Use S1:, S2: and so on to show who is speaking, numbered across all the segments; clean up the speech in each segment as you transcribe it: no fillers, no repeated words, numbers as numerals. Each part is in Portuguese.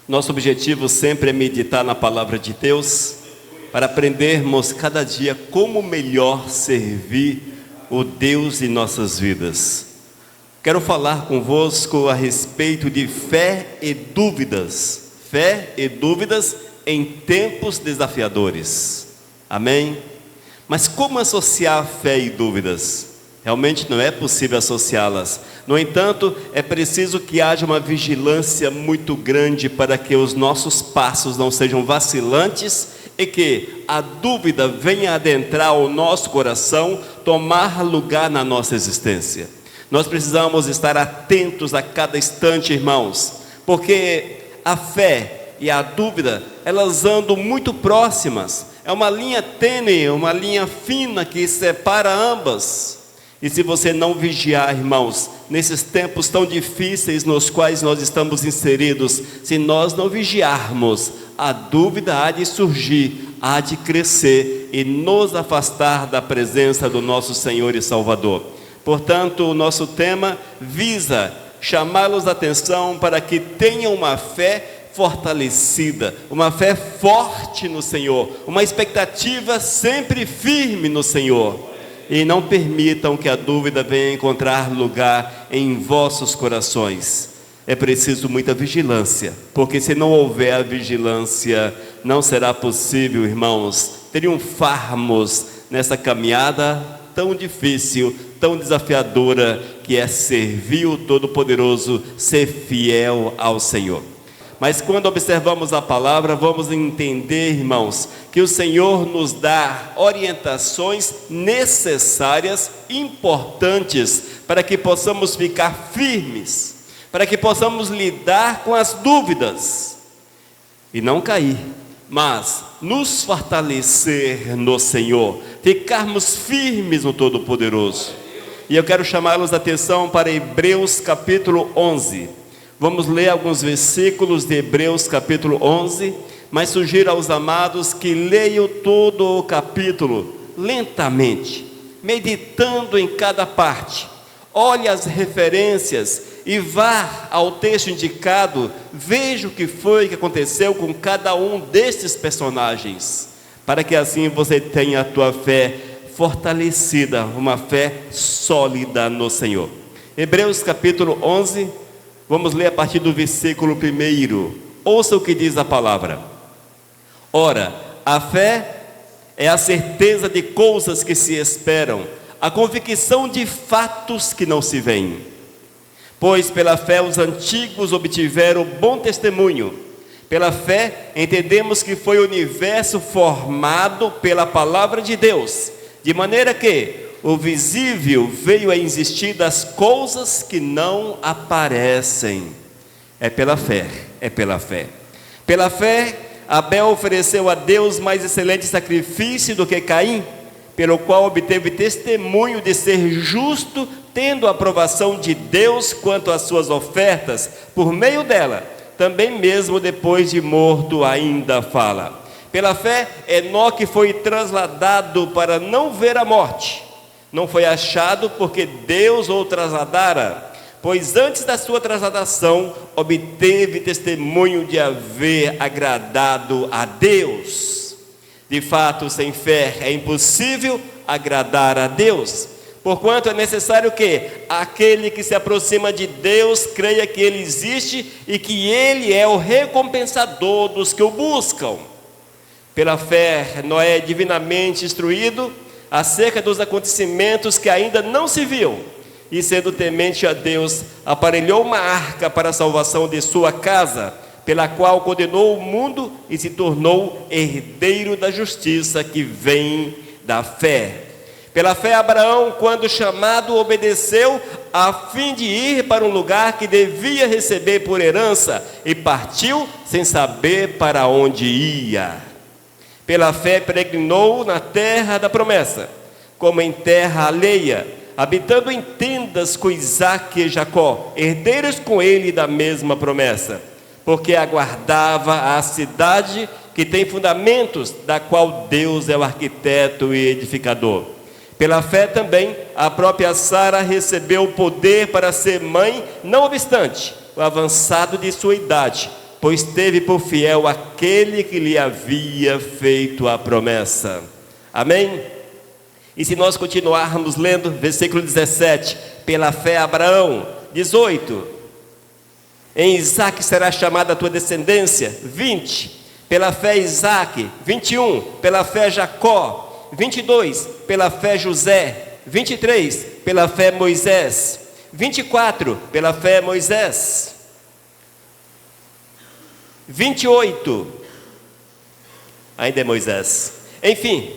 S1: Nosso objetivo sempre é meditar na palavra de Deus, para aprendermos cada dia como melhor servir o Deus em nossas vidas. Quero falar convosco a respeito de fé e dúvidas em tempos desafiadores. Amém? Mas como associar fé e dúvidas? Realmente não é possível associá-las. No entanto, é preciso que haja uma vigilância muito grande para que os nossos passos não sejam vacilantes e que a dúvida venha adentrar o nosso coração, tomar lugar na nossa existência. Nós precisamos estar atentos a cada instante, irmãos, porque a fé e a dúvida, elas andam muito próximas. É uma linha tênue, uma linha fina que separa ambas. E se você não vigiar, irmãos, nesses tempos tão difíceis nos quais nós estamos inseridos, se nós não vigiarmos, a dúvida há de surgir, há de crescer e nos afastar da presença do nosso Senhor e Salvador. Portanto, o nosso tema visa chamá-los a atenção para que tenham uma fé fortalecida, uma fé forte no Senhor, uma expectativa sempre firme no Senhor. E não permitam que a dúvida venha encontrar lugar em vossos corações. É preciso muita vigilância, porque se não houver a vigilância, não será possível, irmãos, triunfarmos nessa caminhada tão difícil, tão desafiadora, que é servir o Todo-Poderoso, ser fiel ao Senhor. Mas quando observamos a palavra, vamos entender, irmãos, que o Senhor nos dá orientações necessárias, importantes, para que possamos ficar firmes, para que possamos lidar com as dúvidas e não cair, mas nos fortalecer no Senhor, ficarmos firmes no Todo-Poderoso. E eu quero chamá-los a atenção para Hebreus capítulo 11. Vamos ler alguns versículos de Hebreus capítulo 11, mas sugiro aos amados que leiam todo o capítulo lentamente, meditando em cada parte. Olhe as referências e vá ao texto indicado, veja o que foi que aconteceu com cada um destes personagens, para que assim você tenha a tua fé fortalecida, uma fé sólida no Senhor. Hebreus capítulo 11, vamos ler a partir do versículo 1. Ouça o que diz a palavra. Ora, a fé é a certeza de coisas que se esperam, a convicção de fatos que não se veem. Pois pela fé os antigos obtiveram bom testemunho. Pela fé entendemos que foi o universo formado pela palavra de Deus, de maneira que o visível veio a existir das coisas que não aparecem. É pela fé, é pela fé. Pela fé, Abel ofereceu a Deus mais excelente sacrifício do que Caim, pelo qual obteve testemunho de ser justo, tendo a aprovação de Deus quanto às suas ofertas. Por meio dela, também mesmo depois de morto ainda fala. Pela fé, Enoque foi trasladado para não ver a morte. Não foi achado porque Deus o trasladara, pois antes da sua trasladação obteve testemunho de haver agradado a Deus. De fato, sem fé é impossível agradar a Deus, porquanto é necessário que aquele que se aproxima de Deus creia que Ele existe e que Ele é o recompensador dos que o buscam. Pela fé, Noé é divinamente instruído acerca dos acontecimentos que ainda não se viam, e sendo temente a Deus, aparelhou uma arca para a salvação de sua casa, pela qual condenou o mundo e se tornou herdeiro da justiça que vem da fé. Pela fé, Abraão, quando chamado, obedeceu a fim de ir para um lugar que devia receber por herança, e partiu sem saber para onde ia. Pela fé peregrinou na terra da promessa, como em terra alheia, habitando em tendas com Isaque e Jacó, herdeiros com ele da mesma promessa, porque aguardava a cidade que tem fundamentos, da qual Deus é o arquiteto e edificador. Pela fé também, a própria Sara recebeu o poder para ser mãe, não obstante o avançado de sua idade, pois teve por fiel aquele que lhe havia feito a promessa. Amém? E se nós continuarmos lendo, versículo 17, pela fé Abraão, 18, em Isaque será chamada a tua descendência, 20, pela fé Isaque, 21, pela fé Jacó, 22, pela fé José, 23, pela fé Moisés, 24, pela fé Moisés, 28, ainda é Moisés. Enfim,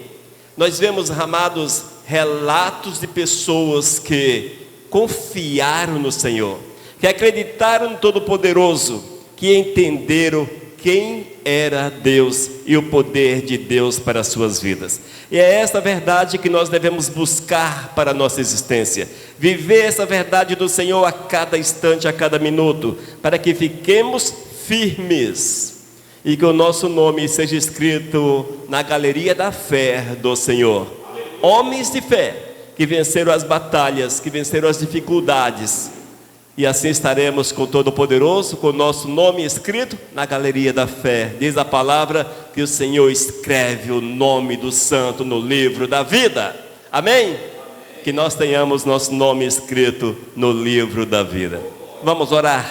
S1: nós vemos, amados, relatos de pessoas que confiaram no Senhor, que acreditaram no Todo-Poderoso, que entenderam quem era Deus e o poder de Deus para as suas vidas. E é esta verdade que nós devemos buscar para a nossa existência, viver essa verdade do Senhor a cada instante, a cada minuto, para que fiquemos firmes e que o nosso nome seja escrito na galeria da fé do Senhor. Homens de fé que venceram as batalhas, que venceram as dificuldades, e assim estaremos com o Todo-Poderoso, com o nosso nome escrito na galeria da fé. Diz a palavra que o Senhor escreve o nome do santo no livro da vida. Amém? Que nós tenhamos nosso nome escrito no livro da vida. Vamos orar.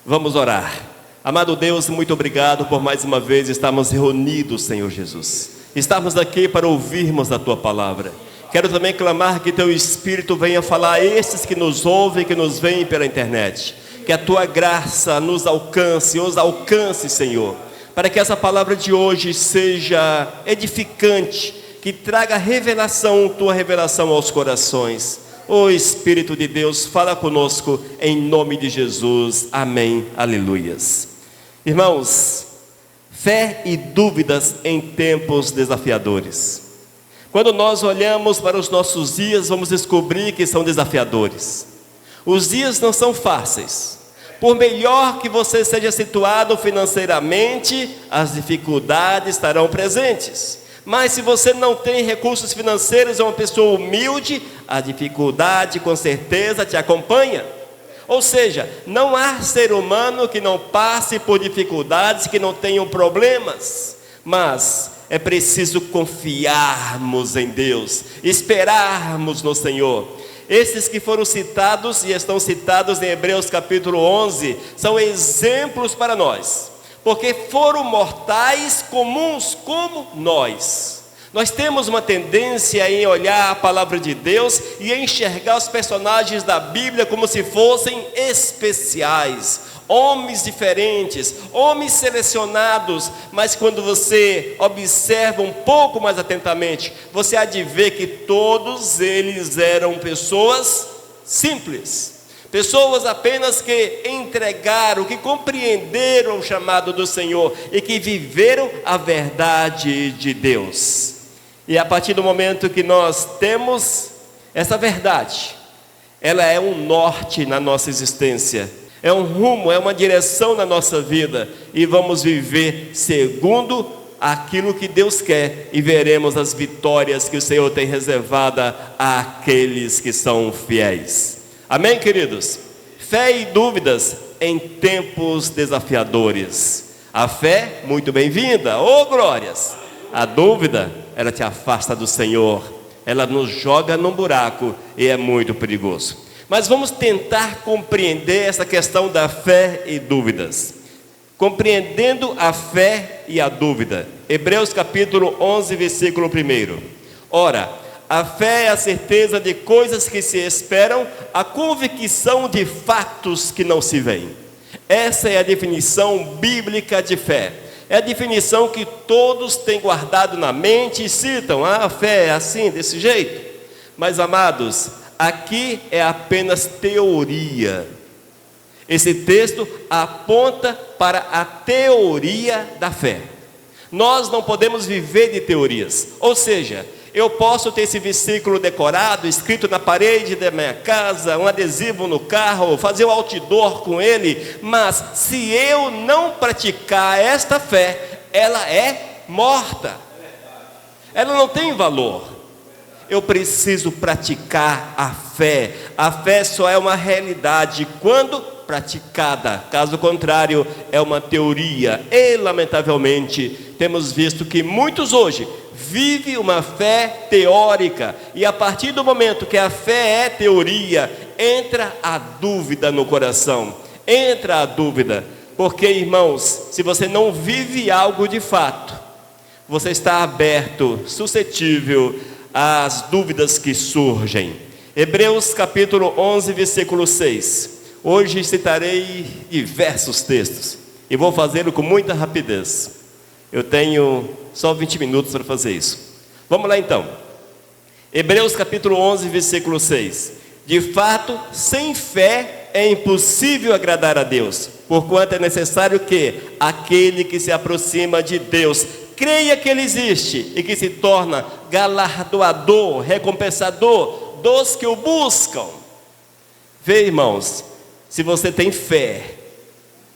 S1: Vamos orar. Amado Deus, muito obrigado por mais uma vez estarmos reunidos, Senhor Jesus. Estamos aqui para ouvirmos a Tua palavra. Quero também clamar que Teu Espírito venha falar a esses que nos ouvem, que nos veem pela internet. Que a Tua graça nos alcance, os alcance, Senhor. Para que essa palavra de hoje seja edificante, que traga revelação, Tua revelação aos corações. Ó Espírito de Deus, fala conosco em nome de Jesus. Amém. Aleluias. Irmãos, fé e dúvidas em tempos desafiadores. Quando nós olhamos para os nossos dias, vamos descobrir que são desafiadores. Os dias não são fáceis. Por melhor que você seja situado financeiramente, as dificuldades estarão presentes. Mas se você não tem recursos financeiros, é uma pessoa humilde, a dificuldade com certeza te acompanha. Ou seja, não há ser humano que não passe por dificuldades, que não tenham problemas, mas é preciso confiarmos em Deus, esperarmos no Senhor. Esses que foram citados e estão citados em Hebreus capítulo 11, são exemplos para nós, porque foram mortais comuns como nós. Nós temos uma tendência em olhar a palavra de Deus e enxergar os personagens da Bíblia como se fossem especiais, homens diferentes, homens selecionados, mas quando você observa um pouco mais atentamente, você há de ver que todos eles eram pessoas simples, pessoas apenas que entregaram, que compreenderam o chamado do Senhor e que viveram a verdade de Deus. E a partir do momento que nós temos essa verdade, ela é um norte na nossa existência, é um rumo, é uma direção na nossa vida, e vamos viver segundo aquilo que Deus quer, e veremos as vitórias que o Senhor tem reservada àqueles que são fiéis. Amém, queridos? Fé e dúvidas em tempos desafiadores. A fé, muito bem-vinda, glórias. A dúvida, ela te afasta do Senhor, ela nos joga num buraco e é muito perigoso. Mas vamos tentar compreender essa questão da fé e dúvidas. Compreendendo a fé e a dúvida. Hebreus capítulo 11, versículo 1. Ora, a fé é a certeza de coisas que se esperam, a convicção de fatos que não se veem. Essa é a definição bíblica de fé. É a definição que todos têm guardado na mente e citam. A fé é assim, desse jeito. Mas, amados, aqui é apenas teoria. Esse texto aponta para a teoria da fé. Nós não podemos viver de teorias. Ou seja, eu posso ter esse versículo decorado, escrito na parede da minha casa, um adesivo no carro, fazer o outdoor com ele, mas se eu não praticar esta fé, ela é morta. Ela não tem valor. eu preciso praticar a fé. A fé só é uma realidade quando praticada, caso contrário, é uma teoria. E, lamentavelmente, temos visto que muitos hoje vivem uma fé teórica, e a partir do momento que a fé é teoria, entra a dúvida no coração, entra a dúvida, porque, irmãos, se você não vive algo de fato, você está aberto, suscetível às dúvidas que surgem. Hebreus capítulo 11, versículo 6. Hoje citarei diversos textos e vou fazê-lo com muita rapidez. Eu tenho só 20 minutos para fazer isso. Vamos lá então. Hebreus capítulo 11, versículo 6. De fato, sem fé é impossível agradar a Deus, porquanto é necessário que aquele que se aproxima de Deus creia que Ele existe e que se torna galardoador, recompensador dos que o buscam. Vê, irmãos, se você tem fé,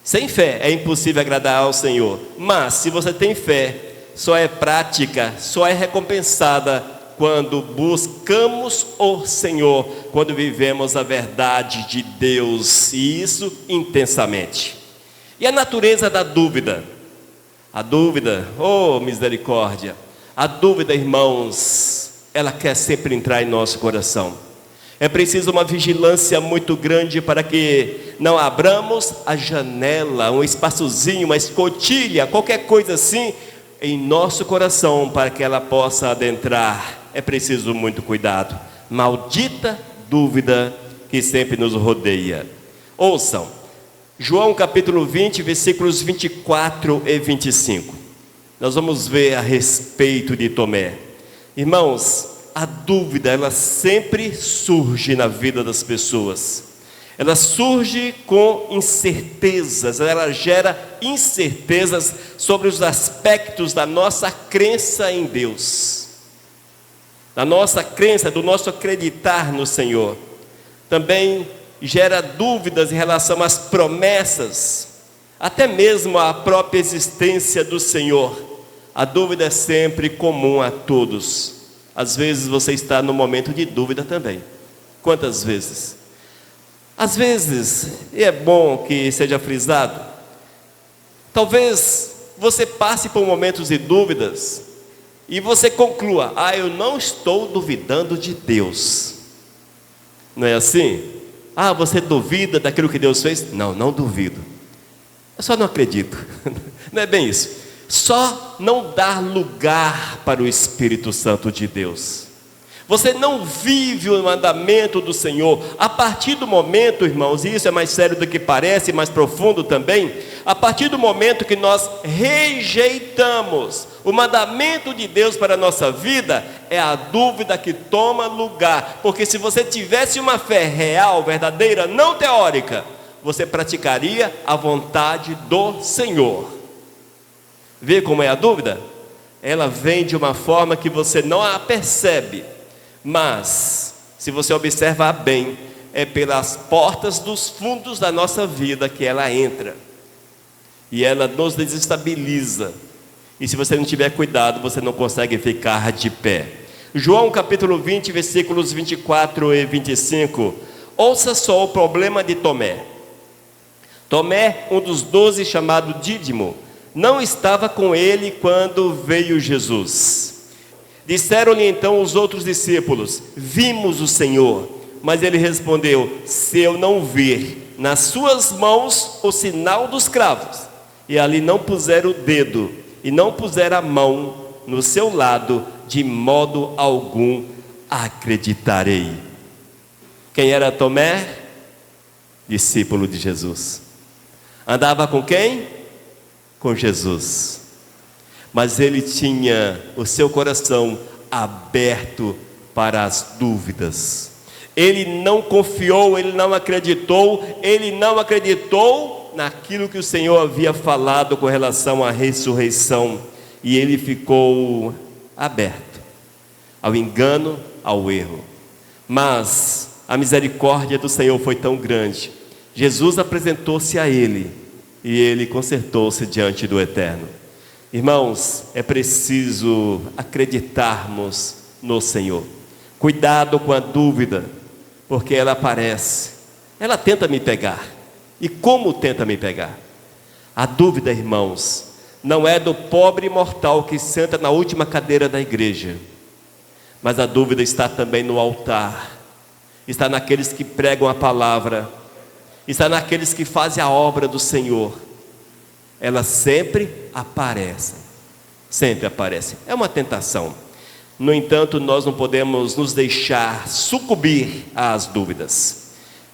S1: sem fé é impossível agradar ao Senhor, mas se você tem fé, só é prática, só é recompensada quando buscamos o Senhor, quando vivemos a verdade de Deus, e isso intensamente. E a natureza da dúvida? A dúvida, oh misericórdia, a dúvida, irmãos, ela quer sempre entrar em nosso coração. É preciso uma vigilância muito grande para que não abramos a janela, um espaçozinho, uma escotilha, qualquer coisa assim, em nosso coração, para que ela possa adentrar. É preciso muito cuidado. Maldita dúvida que sempre nos rodeia. Ouçam, João capítulo 20, versículos 24 e 25. Nós vamos ver a respeito de Tomé. Irmãos, a dúvida, ela sempre surge na vida das pessoas. Ela surge com incertezas, ela gera incertezas sobre os aspectos da nossa crença em Deus, da nossa crença, do nosso acreditar no Senhor. Também gera dúvidas em relação às promessas, até mesmo à própria existência do Senhor. A dúvida é sempre comum a todos. Às vezes você está no momento de dúvida também. Quantas vezes? Às vezes, e é bom que seja frisado, talvez você passe por momentos de dúvidas e você conclua: eu não estou duvidando de Deus. Não é assim? Você duvida daquilo que Deus fez? Não, não duvido. Eu só não acredito. Não é bem isso. Só não dar lugar para o Espírito Santo de Deus. Você não vive o mandamento do Senhor. A partir do momento, irmãos, e isso é mais sério do que parece, mais profundo também, a partir do momento que nós rejeitamos o mandamento de Deus para a nossa vida, é a dúvida que toma lugar. Porque se você tivesse uma fé real, verdadeira, não teórica, você praticaria a vontade do Senhor. Vê como é a dúvida? Ela vem de uma forma que você não a percebe, mas se você observar bem, é pelas portas dos fundos da nossa vida que ela entra, e ela nos desestabiliza, e se você não tiver cuidado, você não consegue ficar de pé. João capítulo 20, versículos 24 e 25. Ouça só o problema de Tomé. Tomé, um dos 12, chamado Dídimo, não estava com ele quando veio Jesus. Disseram-lhe então os outros discípulos: vimos o Senhor. Mas ele respondeu: se eu não vir nas suas mãos o sinal dos cravos, e ali não puser o dedo, e não puser a mão no seu lado, de modo algum acreditarei. Quem era Tomé? Discípulo de Jesus. Andava com quem? Com Jesus. Mas ele tinha o seu coração aberto para as dúvidas. Ele não confiou, ele não acreditou naquilo que o Senhor havia falado com relação à ressurreição, e ele ficou aberto ao engano, ao erro. Mas a misericórdia do Senhor foi tão grande. Jesus apresentou-se a ele e ele consertou-se diante do Eterno. Irmãos, é preciso acreditarmos no Senhor. Cuidado com a dúvida, porque ela aparece, ela tenta me pegar. E como tenta me pegar? A dúvida, irmãos, não é do pobre mortal que senta na última cadeira da igreja, mas a dúvida está também no altar, está naqueles que pregam a palavra, está naqueles que fazem a obra do Senhor. Ela sempre aparece, é uma tentação. No entanto, nós não podemos nos deixar sucumbir às dúvidas.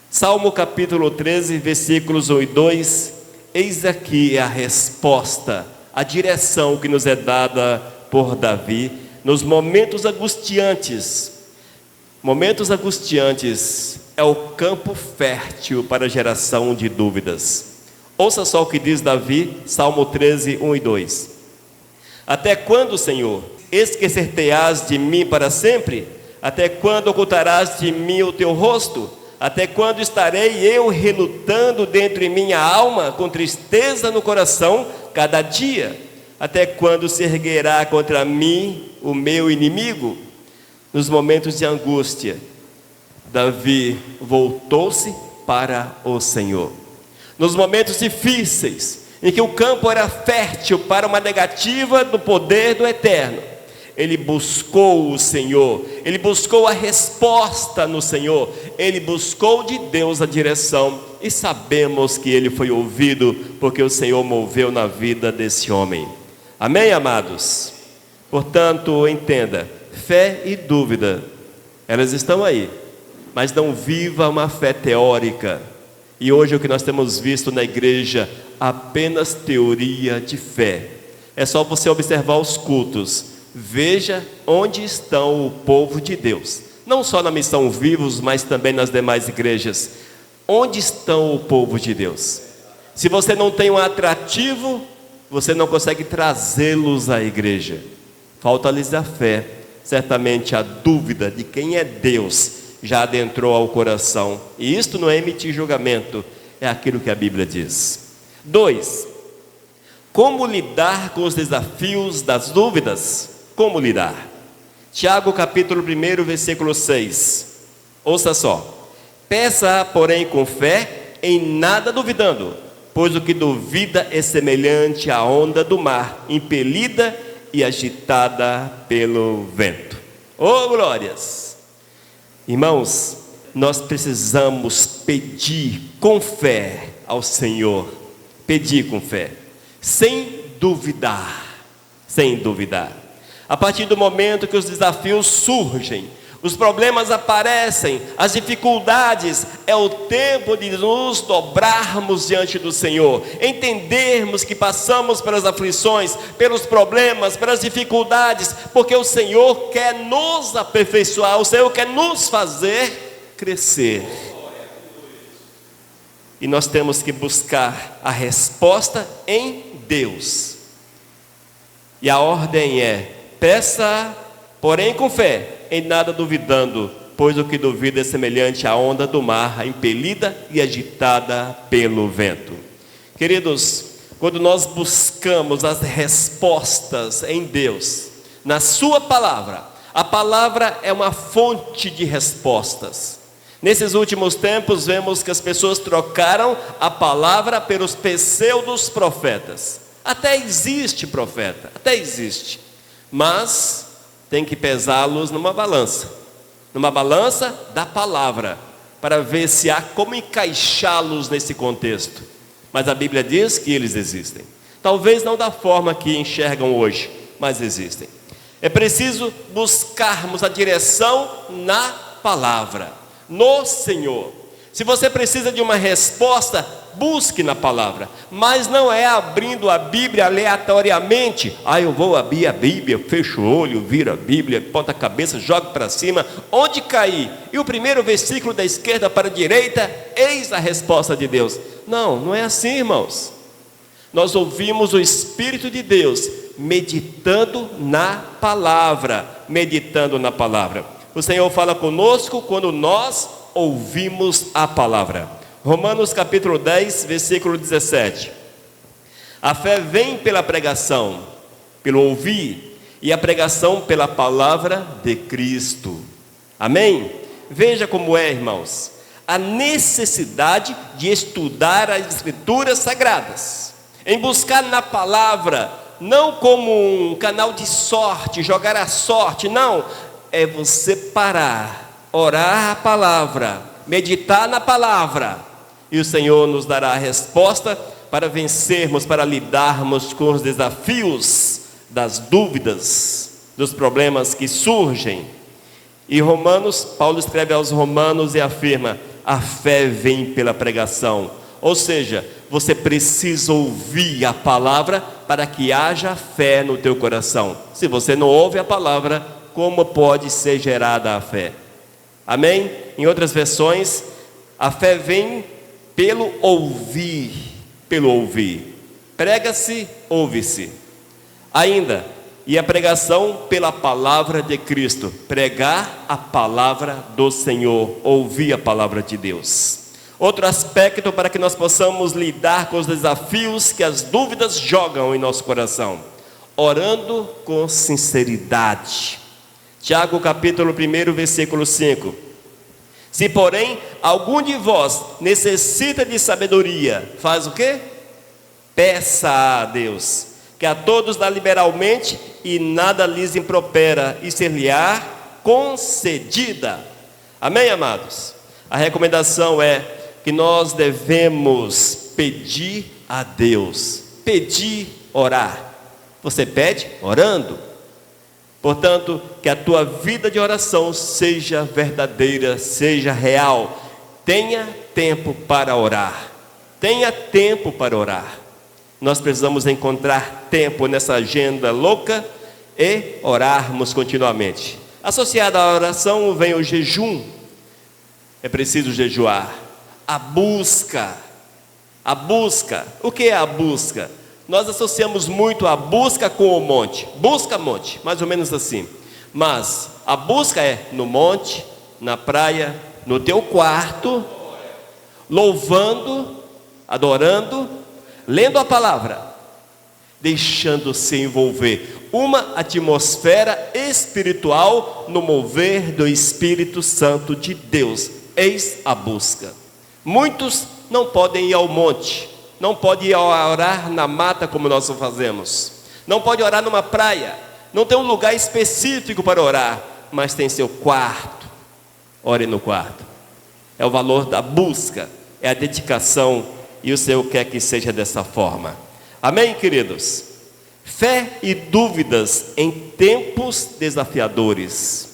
S1: Salmo capítulo 13, versículos 1 e 2, eis aqui a resposta, a direção que nos é dada por Davi, nos momentos angustiantes. Momentos angustiantes é o campo fértil para a geração de dúvidas. Ouça só o que diz Davi, Salmo 13, 1 e 2. Até quando, Senhor, esquecer-te-ás de mim para sempre? Até quando ocultarás de mim o teu rosto? Até quando estarei eu relutando dentro de minha alma, com tristeza no coração, cada dia? Até quando se erguerá contra mim o meu inimigo? Nos momentos de angústia, Davi voltou-se para o Senhor. Nos momentos difíceis, em que o campo era fértil para uma negativa do poder do Eterno, ele buscou o Senhor, ele buscou a resposta no Senhor, ele buscou de Deus a direção, e sabemos que ele foi ouvido, porque o Senhor moveu na vida desse homem. Amém, amados? Portanto, entenda, fé e dúvida, elas estão aí, mas não viva uma fé teórica. E hoje o que nós temos visto na igreja, apenas teoria de fé. É só você observar os cultos, veja onde estão o povo de Deus, não só na Missão Vivos, mas também nas demais igrejas. Onde estão o povo de Deus? Se você não tem um atrativo, você não consegue trazê-los à igreja. Falta-lhes a fé. Certamente a dúvida de quem é Deus já adentrou ao coração, e isto não é emitir julgamento, é aquilo que a Bíblia diz. 2. Como lidar com os desafios das dúvidas? Como lidar? Tiago capítulo 1, versículo 6. Ouça só. Peça, porém, com fé, em nada duvidando, pois o que duvida é semelhante à onda do mar, impelida e agitada pelo vento. Oh, glórias! Irmãos, nós precisamos pedir com fé ao Senhor, pedir com fé, sem duvidar, a partir do momento que os desafios surgem, os problemas aparecem, as dificuldades, é o tempo de nos dobrarmos diante do Senhor, entendermos que passamos pelas aflições, pelos problemas, pelas dificuldades, porque o Senhor quer nos aperfeiçoar, o Senhor quer nos fazer crescer. E nós temos que buscar a resposta em Deus. E a ordem é: peça, porém com fé, em nada duvidando, pois o que duvida é semelhante à onda do mar, impelida e agitada pelo vento. Queridos, quando nós buscamos as respostas em Deus, na sua palavra, a palavra é uma fonte de respostas. Nesses últimos tempos vemos que as pessoas trocaram a palavra pelos pseudos profetas. Até existe profeta, mas tem que pesá-los numa balança da palavra, para ver se há como encaixá-los nesse contexto. Mas a Bíblia diz que eles existem, talvez não da forma que enxergam hoje, mas existem. É preciso buscarmos a direção na palavra, no Senhor. Se você precisa de uma resposta, busque na palavra, mas não é abrindo a Bíblia aleatoriamente. Eu vou abrir a Bíblia, fecho o olho, viro a Bíblia, ponta a cabeça, jogo para cima, onde cair, e o primeiro versículo da esquerda para a direita, eis a resposta de Deus. Não é assim, irmãos. Nós ouvimos o Espírito de Deus meditando na palavra. O Senhor fala conosco quando nós ouvimos a palavra. Romanos capítulo 10, versículo 17. A fé vem pela pregação, pelo ouvir, e a pregação pela palavra de Cristo. Amém? Veja como é, irmãos, a necessidade de estudar as Escrituras Sagradas, em buscar na palavra, não como um canal de sorte, jogar a sorte, não, é você parar, orar a palavra, meditar na palavra, e o Senhor nos dará a resposta para vencermos, para lidarmos com os desafios das dúvidas, dos problemas que surgem. E Paulo escreve aos Romanos e afirma: a fé vem pela pregação. Ou seja, você precisa ouvir a palavra para que haja fé no teu coração. Se você não ouve a palavra, como pode ser gerada a fé? Amém? Em outras versões, a fé vem pelo ouvir. Pelo ouvir. Prega-se, ouve-se. Ainda, e a pregação pela palavra de Cristo. Pregar a palavra do Senhor, ouvir a palavra de Deus. Outro aspecto para que nós possamos lidar com os desafios que as dúvidas jogam em nosso coração: orando com sinceridade. Tiago capítulo 1, versículo 5. Se porém algum de vós necessita de sabedoria, faz o quê? Peça a Deus, que a todos dá liberalmente e nada lhes impropera, e ser-lhe-á concedida. Amém, amados? A recomendação é que nós devemos pedir a Deus. Pedir, orar. Você pede orando. Portanto, que a tua vida de oração seja verdadeira, seja real. Tenha tempo para orar. Tenha tempo para orar. Nós precisamos encontrar tempo nessa agenda louca e orarmos continuamente. Associado à oração vem o jejum. É preciso jejuar. A busca. O que é a busca? Nós associamos muito a busca com o monte. Busca monte, mais ou menos assim. Mas a busca é no monte, na praia, no teu quarto, louvando, adorando, lendo a palavra, deixando-se envolver. Uma atmosfera espiritual no mover do Espírito Santo de Deus. Eis a busca. Muitos não podem ir ao monte, não podem ir orar na mata como nós fazemos, não pode orar numa praia, não tem um lugar específico para orar, mas tem seu quarto. Ore no quarto. É o valor da busca, é a dedicação, e o Senhor quer que seja dessa forma. Amém, queridos? Fé e dúvidas em tempos desafiadores.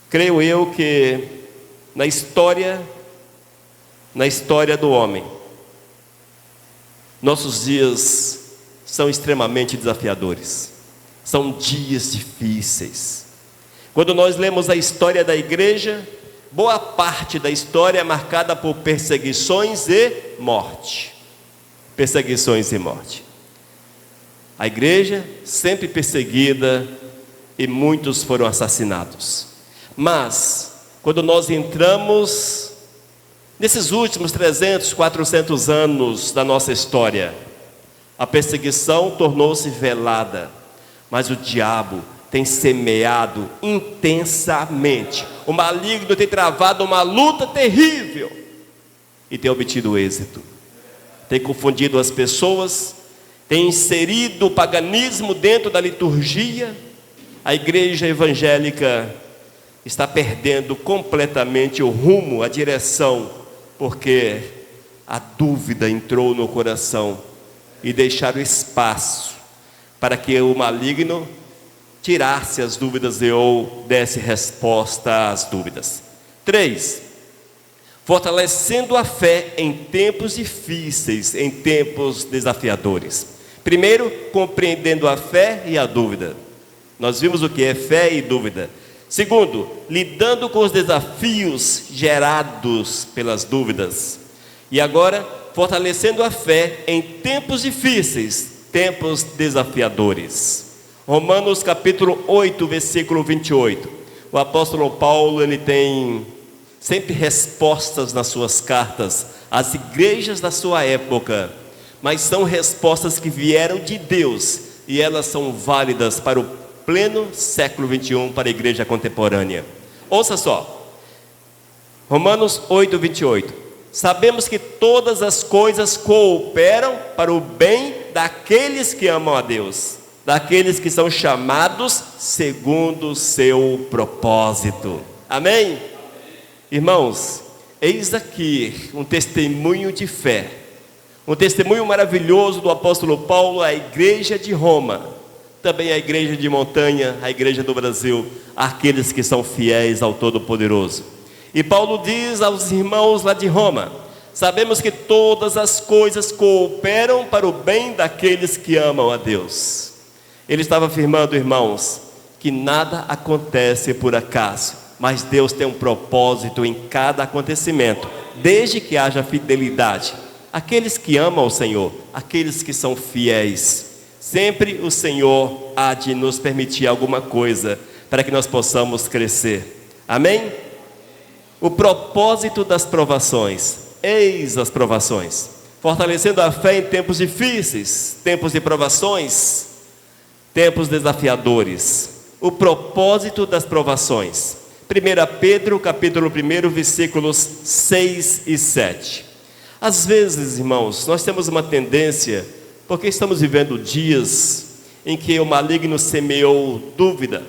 S1: Creio eu que na história do homem, nossos dias são extremamente desafiadores. São dias difíceis. Quando nós lemos a história da igreja, boa parte da história é marcada por perseguições e morte. Perseguições e morte. A igreja sempre perseguida e muitos foram assassinados. Mas, quando nós entramos nesses últimos 300, 400 anos da nossa história, a perseguição tornou-se velada, mas o diabo tem semeado intensamente. O maligno tem travado uma luta terrível e tem obtido êxito. Tem confundido as pessoas, tem inserido o paganismo dentro da liturgia. A igreja evangélica está perdendo completamente o rumo, a direção, porque a dúvida entrou no coração e deixaram espaço para que o maligno tirasse as dúvidas ou desse resposta às dúvidas. 3. Fortalecendo a fé em tempos difíceis, em tempos desafiadores. Primeiro, compreendendo a fé e a dúvida. Nós vimos o que é fé e dúvida. Segundo, lidando com os desafios gerados pelas dúvidas. E agora, fortalecendo a fé em tempos difíceis, tempos desafiadores. Romanos capítulo 8, versículo 28. O apóstolo Paulo, ele tem sempre respostas nas suas cartas às igrejas da sua época, mas são respostas que vieram de Deus e elas são válidas para o pleno século 21, para a igreja contemporânea. Ouça só, Romanos 8, 28. Sabemos que todas as coisas cooperam para o bem daqueles que amam a Deus, daqueles que são chamados segundo o seu propósito. Amém? Irmãos, eis aqui um testemunho de fé, um testemunho maravilhoso do apóstolo Paulo à igreja de Roma, também à igreja de Montanha, à igreja do Brasil, aqueles que são fiéis ao Todo-Poderoso. E Paulo diz aos irmãos lá de Roma: sabemos que todas as coisas cooperam para o bem daqueles que amam a Deus. Ele estava afirmando, irmãos, que nada acontece por acaso, mas Deus tem um propósito em cada acontecimento, desde que haja fidelidade. Aqueles que amam o Senhor, aqueles que são fiéis, sempre o Senhor há de nos permitir alguma coisa para que nós possamos crescer. Amém? O propósito das provações, eis as provações, fortalecendo a fé em tempos difíceis, tempos de provações, tempos desafiadores. O propósito das provações. 1 Pedro, capítulo 1, versículos 6 e 7. Às vezes, irmãos, nós temos uma tendência, porque estamos vivendo dias em que o maligno semeou dúvida.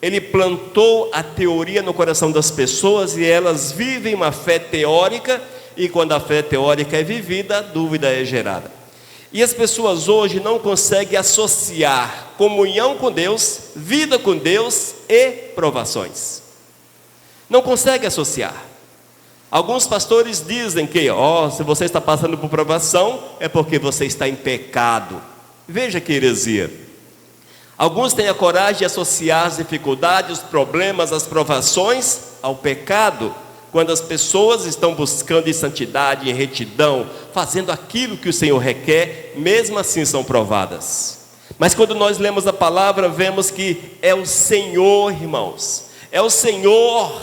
S1: Ele plantou a teoria no coração das pessoas e elas vivem uma fé teórica, e quando a fé teórica é vivida, a dúvida é gerada. E as pessoas hoje não conseguem associar comunhão com Deus, vida com Deus e provações. Não conseguem associar. Alguns pastores dizem que, se você está passando por provação, é porque você está em pecado. Veja que heresia. Alguns têm a coragem de associar as dificuldades, os problemas, as provações ao pecado, quando as pessoas estão buscando em santidade, em retidão, fazendo aquilo que o Senhor requer, mesmo assim são provadas. Mas quando nós lemos a palavra, vemos que é o Senhor, irmãos, é o Senhor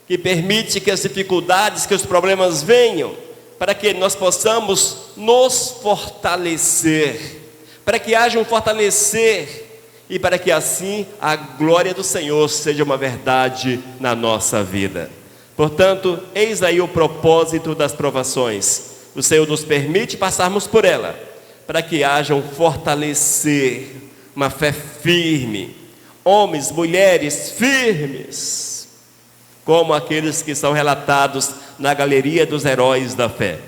S1: que permite que as dificuldades, que os problemas venham, para que nós possamos nos fortalecer, para que haja um fortalecer, e para que assim a glória do Senhor seja uma verdade na nossa vida. Portanto, eis aí o propósito das provações. O Senhor nos permite passarmos por ela, para que haja um fortalecer, uma fé firme, homens, mulheres firmes, como aqueles que são relatados na galeria dos heróis da fé.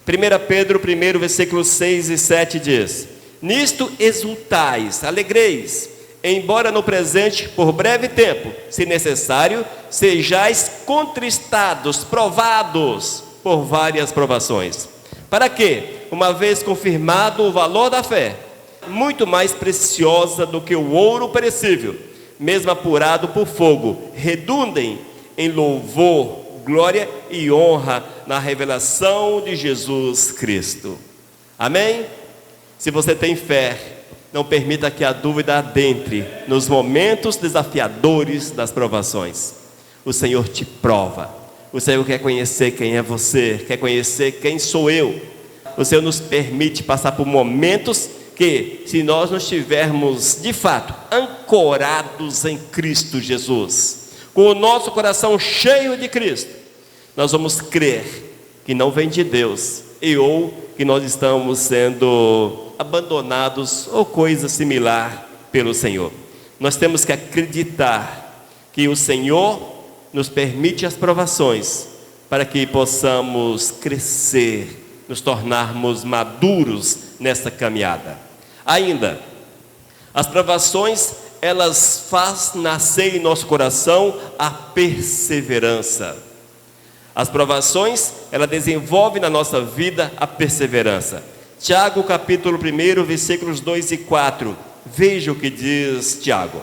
S1: 1 Pedro 1, versículos 6 e 7 diz: nisto exultais, alegreis, embora no presente, por breve tempo, se necessário, sejais contristados, provados por várias provações. Para que, uma vez confirmado o valor da fé, muito mais preciosa do que o ouro perecível, mesmo apurado por fogo, redundem em louvor, glória e honra na revelação de Jesus Cristo. Amém? Se você tem fé, não permita que a dúvida adentre nos momentos desafiadores das provações. O Senhor te prova. O Senhor quer conhecer quem é você, quer conhecer quem sou eu. O Senhor nos permite passar por momentos que, se nós não estivermos de fato ancorados em Cristo Jesus, com o nosso coração cheio de Cristo, nós vamos crer que não vem de Deus, ou que nós estamos sendo abandonados ou coisa similar pelo Senhor. Nós temos que acreditar que o Senhor nos permite as provações para que possamos crescer, nos tornarmos maduros nessa caminhada. Ainda, as provações, elas fazem nascer em nosso coração a perseverança. As provações, ela desenvolve na nossa vida a perseverança. Tiago capítulo 1, versículos 2 e 4. Veja o que diz Tiago: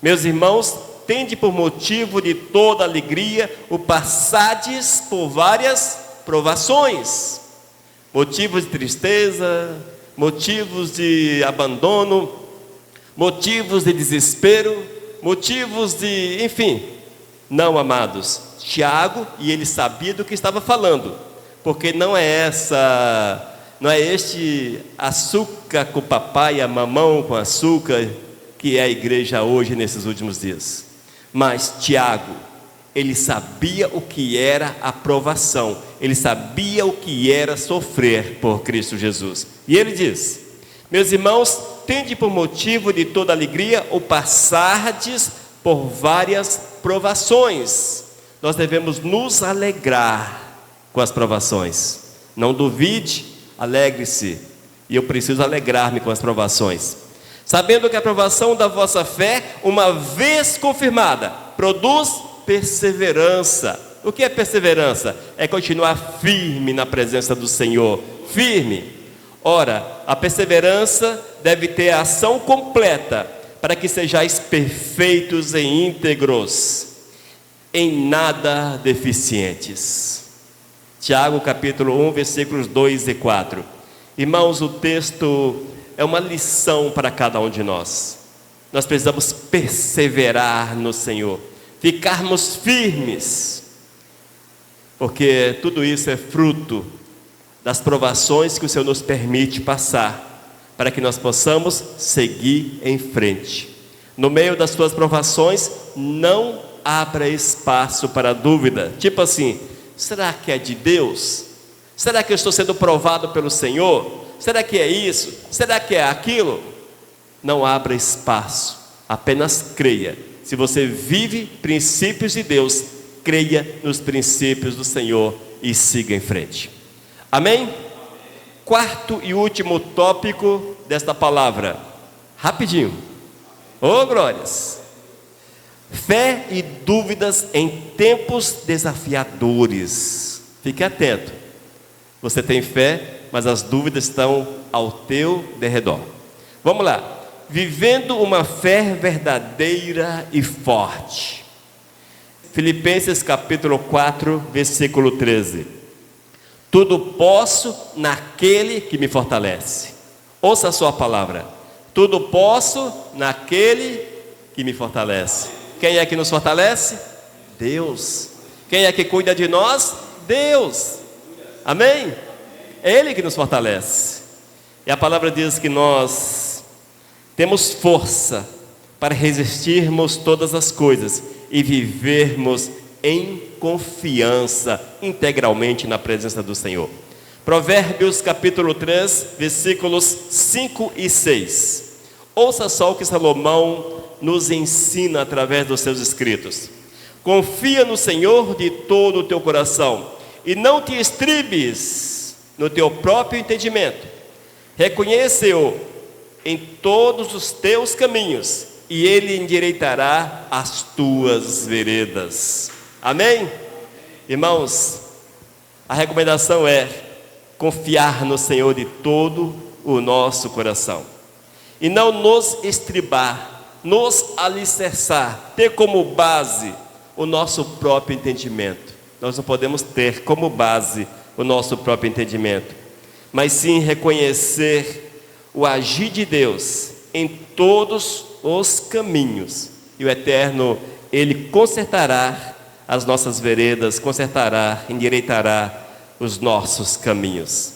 S1: meus irmãos, tende por motivo de toda alegria o passardes por várias provações, motivos de tristeza, motivos de abandono, motivos de desespero, motivos de, enfim. Não, amados, Tiago, e ele sabia do que estava falando, porque não é este açúcar com papai, a mamão com açúcar, que é a igreja hoje nesses últimos dias. Mas Tiago, Ele sabia o que era a provação, ele sabia o que era sofrer por Cristo Jesus. E ele diz: meus irmãos, tende por motivo de toda alegria o passardes por várias provações. Nós devemos nos alegrar com as provações. Não duvide, alegre-se. E eu preciso alegrar-me com as provações. Sabendo que a provação da vossa fé, uma vez confirmada, produz perseverança. O que é perseverança? É continuar firme na presença do Senhor. Firme. Ora, a perseverança deve ter a ação completa, para que sejais perfeitos e íntegros, em nada deficientes. Tiago capítulo 1, versículos 2 e 4. Irmãos, o texto é uma lição para cada um de nós. Nós precisamos perseverar no Senhor, ficarmos firmes, porque tudo isso é fruto das provações que o Senhor nos permite passar, para que nós possamos seguir em frente. No meio das suas provações, não abra espaço para dúvida, tipo assim: será que é de Deus? Será que eu estou sendo provado pelo Senhor? Será que é isso? Será que é aquilo? Não abra espaço, apenas creia. Se você vive princípios de Deus, creia nos princípios do Senhor e siga em frente. Amém? Quarto e último tópico desta palavra, rapidinho. Oh, glórias! Fé e dúvidas em tempos desafiadores. Fique atento. Você tem fé, mas as dúvidas estão ao teu derredor. Vamos lá. Vivendo uma fé verdadeira e forte. Filipenses capítulo 4, versículo 13. Tudo posso naquele que me fortalece. Ouça a sua palavra. Tudo posso naquele que me fortalece. Quem é que nos fortalece? Deus. Quem é que cuida de nós? Deus. Amém? É Ele que nos fortalece. E a palavra diz que nós temos força para resistirmos todas as coisas e vivermos em confiança integralmente na presença do Senhor. Provérbios capítulo 3, versículos 5 e 6. Ouça só o que Salomão nos ensina através dos seus escritos. Confia no Senhor de todo o teu coração e não te estribes no teu próprio entendimento. Reconhece-o em todos os teus caminhos e Ele endireitará as tuas veredas. Amém? Irmãos, a recomendação é confiar no Senhor de todo o nosso coração e não nos estribar, nos alicerçar, ter como base o nosso próprio entendimento. Nós não podemos ter como base o nosso próprio entendimento, mas sim reconhecer o agir de Deus em todos os caminhos, e o Eterno, Ele consertará as nossas veredas, consertará, endireitará os nossos caminhos.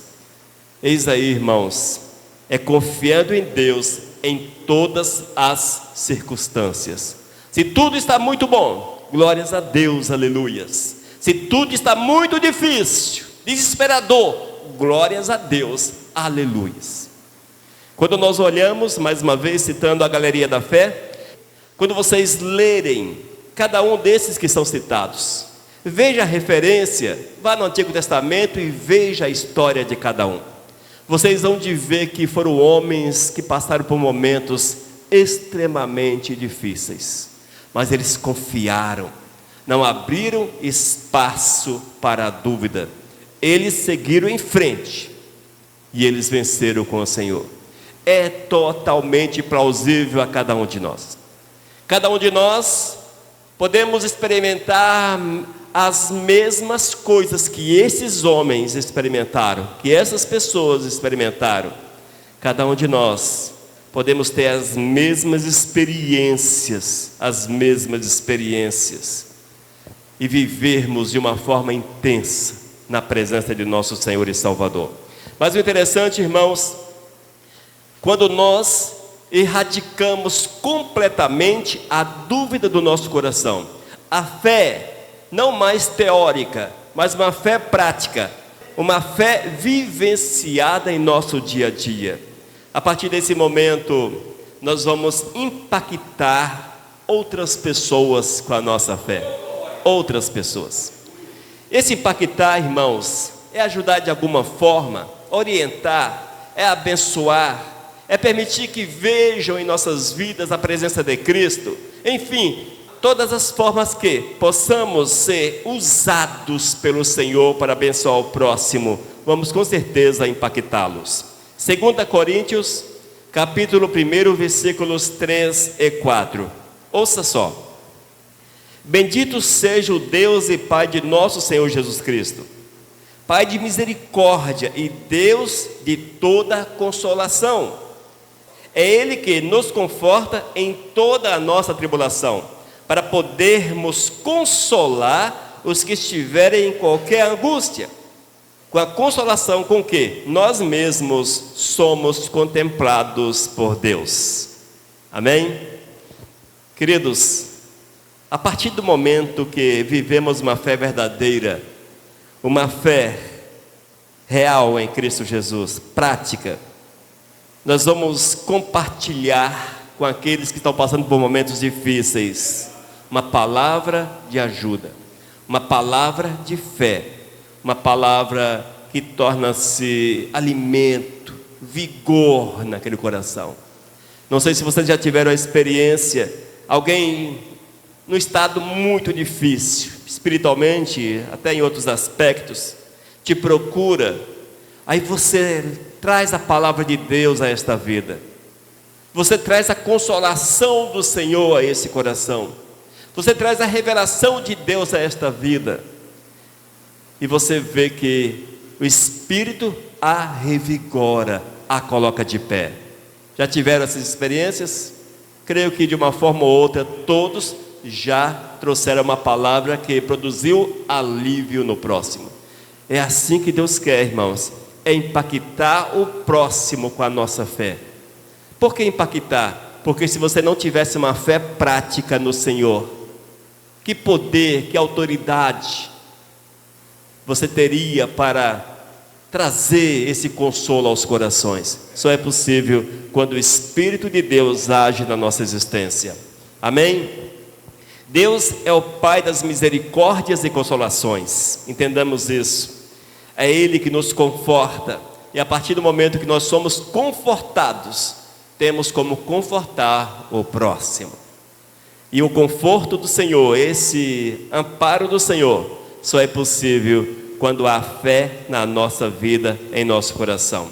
S1: Eis aí, irmãos, é confiando em Deus em todas as circunstâncias. Se tudo está muito bom, glórias a Deus, aleluias. Se tudo está muito difícil, desesperador, glórias a Deus, aleluias. Quando nós olhamos, mais uma vez citando a Galeria da Fé, quando vocês lerem cada um desses que são citados, veja a referência, vá no Antigo Testamento e veja a história de cada um. Vocês vão de ver que foram homens que passaram por momentos extremamente difíceis, mas eles confiaram, não abriram espaço para a dúvida, eles seguiram em frente e eles venceram com o Senhor. É totalmente plausível a cada um de nós. Cada um de nós podemos experimentar as mesmas coisas que esses homens experimentaram, que essas pessoas experimentaram. Cada um de nós podemos ter as mesmas experiências, e vivermos de uma forma intensa na presença de nosso Senhor e Salvador. Mas o interessante, irmãos, quando nós erradicamos completamente a dúvida do nosso coração, a fé não mais teórica, mas uma fé prática, uma fé vivenciada em nosso dia a dia. A partir desse momento, nós vamos impactar outras pessoas com a nossa fé. Outras pessoas. Esse impactar, irmãos, é ajudar de alguma forma, orientar, é abençoar, é permitir que vejam em nossas vidas a presença de Cristo. Enfim, todas as formas que possamos ser usados pelo Senhor para abençoar o próximo, vamos com certeza impactá-los. 2 Coríntios, capítulo 1, versículos 3 e 4. Ouça só. Bendito seja o Deus e Pai de nosso Senhor Jesus Cristo, Pai de misericórdia e Deus de toda consolação. É Ele que nos conforta em toda a nossa tribulação, para podermos consolar os que estiverem em qualquer angústia, com a consolação com que nós mesmos somos contemplados por Deus. Amém? Queridos, a partir do momento que vivemos uma fé verdadeira, uma fé real em Cristo Jesus, prática, nós vamos compartilhar com aqueles que estão passando por momentos difíceis uma palavra de ajuda, uma palavra de fé, uma palavra que torna-se alimento, vigor naquele coração. Não sei se vocês já tiveram a experiência, alguém num estado muito difícil, espiritualmente, até em outros aspectos, te procura, aí você traz a palavra de Deus a esta vida, você traz a consolação do Senhor a esse coração, você traz a revelação de Deus a esta vida, e você vê que o Espírito a revigora, a coloca de pé. Já tiveram essas experiências? Creio que de uma forma ou outra, todos já trouxeram uma palavra que produziu alívio no próximo. É assim que Deus quer, irmãos, é impactar o próximo com a nossa fé. Por que impactar? Porque se você não tivesse uma fé prática no Senhor, que poder, que autoridade você teria para trazer esse consolo aos corações? Só é possível quando o Espírito de Deus age na nossa existência. Amém? Deus é o Pai das misericórdias e consolações, entendamos isso. É Ele que nos conforta, e a partir do momento que nós somos confortados, temos como confortar o próximo. E o conforto do Senhor, esse amparo do Senhor, só é possível quando há fé na nossa vida, em nosso coração.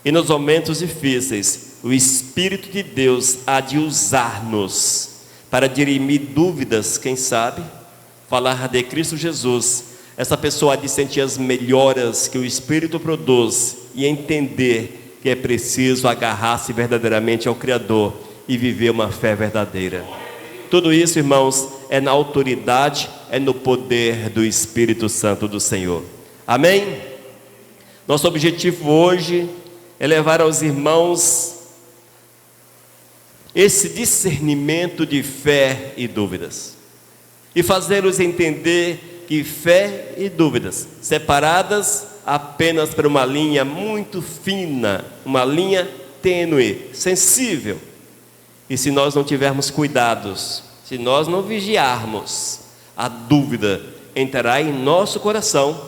S1: E nos momentos difíceis, o Espírito de Deus há de usar-nos para dirimir dúvidas, quem sabe, falar de Cristo Jesus. Essa pessoa há de sentir as melhoras que o Espírito produz e entender que é preciso agarrar-se verdadeiramente ao Criador e viver uma fé verdadeira. Tudo isso, irmãos, é na autoridade, é no poder do Espírito Santo do Senhor. Amém? Nosso objetivo hoje é levar aos irmãos esse discernimento de fé e dúvidas, e fazê-los entender que fé e dúvidas, separadas apenas por uma linha muito fina, uma linha tênue, sensível, e se nós não tivermos cuidados, se nós não vigiarmos, a dúvida entrará em nosso coração,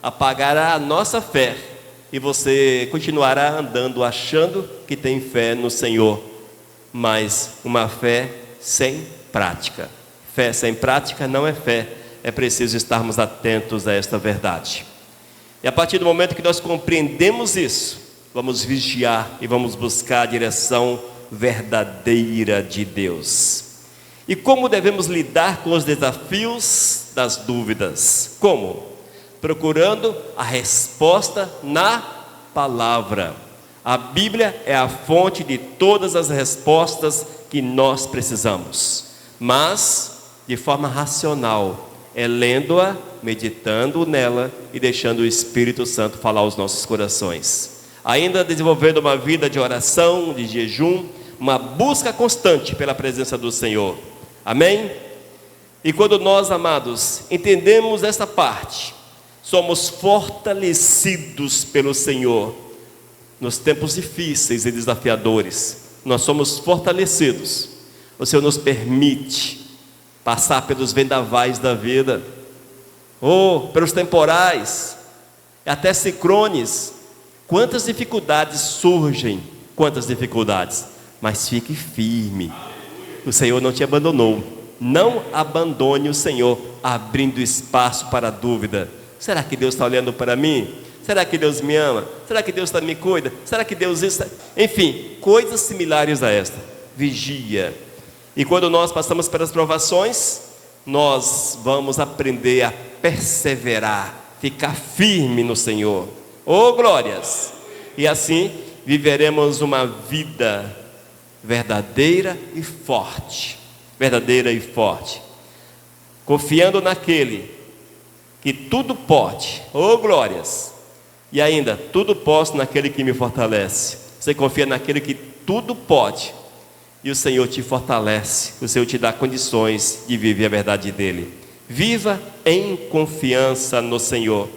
S1: apagará a nossa fé, e você continuará andando achando que tem fé no Senhor, mas uma fé sem prática. Fé sem prática não é fé. É preciso estarmos atentos a esta verdade. E a partir do momento que nós compreendemos isso, vamos vigiar e vamos buscar a direção verdadeira de Deus. E como devemos lidar com os desafios das dúvidas? Como? Procurando a resposta na palavra. A Bíblia é a fonte de todas as respostas que nós precisamos, mas de forma racional, é lendo-a, meditando nela e deixando o Espírito Santo falar aos nossos corações. Ainda desenvolvendo uma vida de oração, de jejum, uma busca constante pela presença do Senhor. Amém? E quando nós, amados, entendemos esta parte, somos fortalecidos pelo Senhor nos tempos difíceis e desafiadores. Nós somos fortalecidos. O Senhor nos permite passar pelos vendavais da vida, ou pelos temporais, até ciclones. Quantas dificuldades surgem, quantas dificuldades, mas fique firme, o Senhor não te abandonou. Não abandone o Senhor, abrindo espaço para a dúvida. Será que Deus está olhando para mim? Será que Deus me ama? Será que Deus me cuida? Será que Deus está... Enfim, coisas similares a esta. Vigia. E quando nós passamos pelas provações, nós vamos aprender a perseverar, ficar firme no Senhor. Oh, glórias! E assim viveremos uma vida verdadeira e forte. Verdadeira e forte, confiando naquele que tudo pode, oh glórias, e ainda, tudo posso naquele que me fortalece. Você confia naquele que tudo pode, e o Senhor te fortalece, o Senhor te dá condições de viver a verdade dele. Viva em confiança no Senhor,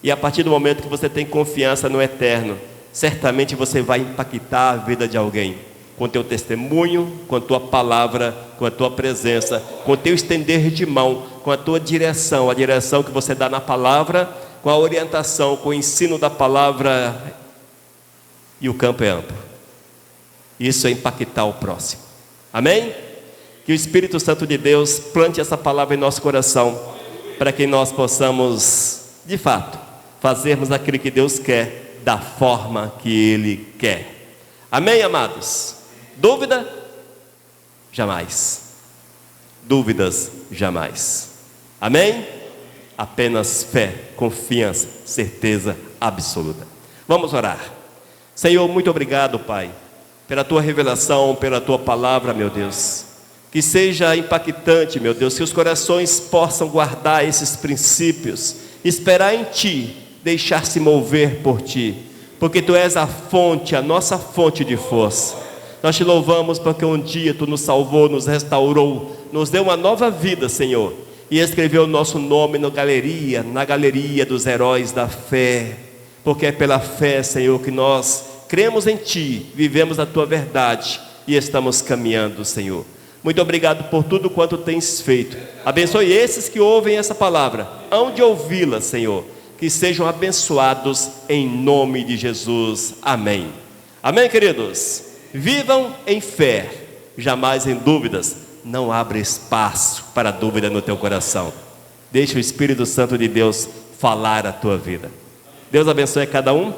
S1: e a partir do momento que você tem confiança no Eterno, certamente você vai impactar a vida de alguém, com o teu testemunho, com a tua palavra, com a tua presença, com o teu estender de mão, com a tua direção, a direção que você dá na palavra, com a orientação, com o ensino da palavra, e o campo é amplo. Isso é impactar o próximo. Amém? Que o Espírito Santo de Deus plante essa palavra em nosso coração, para que nós possamos, de fato, fazermos aquilo que Deus quer, da forma que Ele quer. Amém, amados? Dúvida? Jamais. Dúvidas? Jamais. Amém? Apenas fé, confiança, certeza absoluta. Vamos orar. Senhor, muito obrigado, Pai, pela Tua revelação, pela Tua palavra, meu Deus. Que seja impactante, meu Deus, que os corações possam guardar esses princípios, esperar em Ti, deixar-se mover por Ti, porque Tu és a fonte, a nossa fonte de força. Nós Te louvamos porque um dia Tu nos salvou, nos restaurou, nos deu uma nova vida, Senhor, e escreveu o nosso nome na galeria dos heróis da fé, porque é pela fé, Senhor, que nós cremos em Ti, vivemos a Tua verdade e estamos caminhando, Senhor. Muito obrigado por tudo quanto tens feito. Abençoe esses que ouvem essa palavra, hão de ouvi-la, Senhor, que sejam abençoados em nome de Jesus. Amém. Amém, queridos? Vivam em fé, jamais em dúvidas. Não abra espaço para dúvida no teu coração. Deixa o Espírito Santo de Deus falar a tua vida. Deus abençoe a cada um.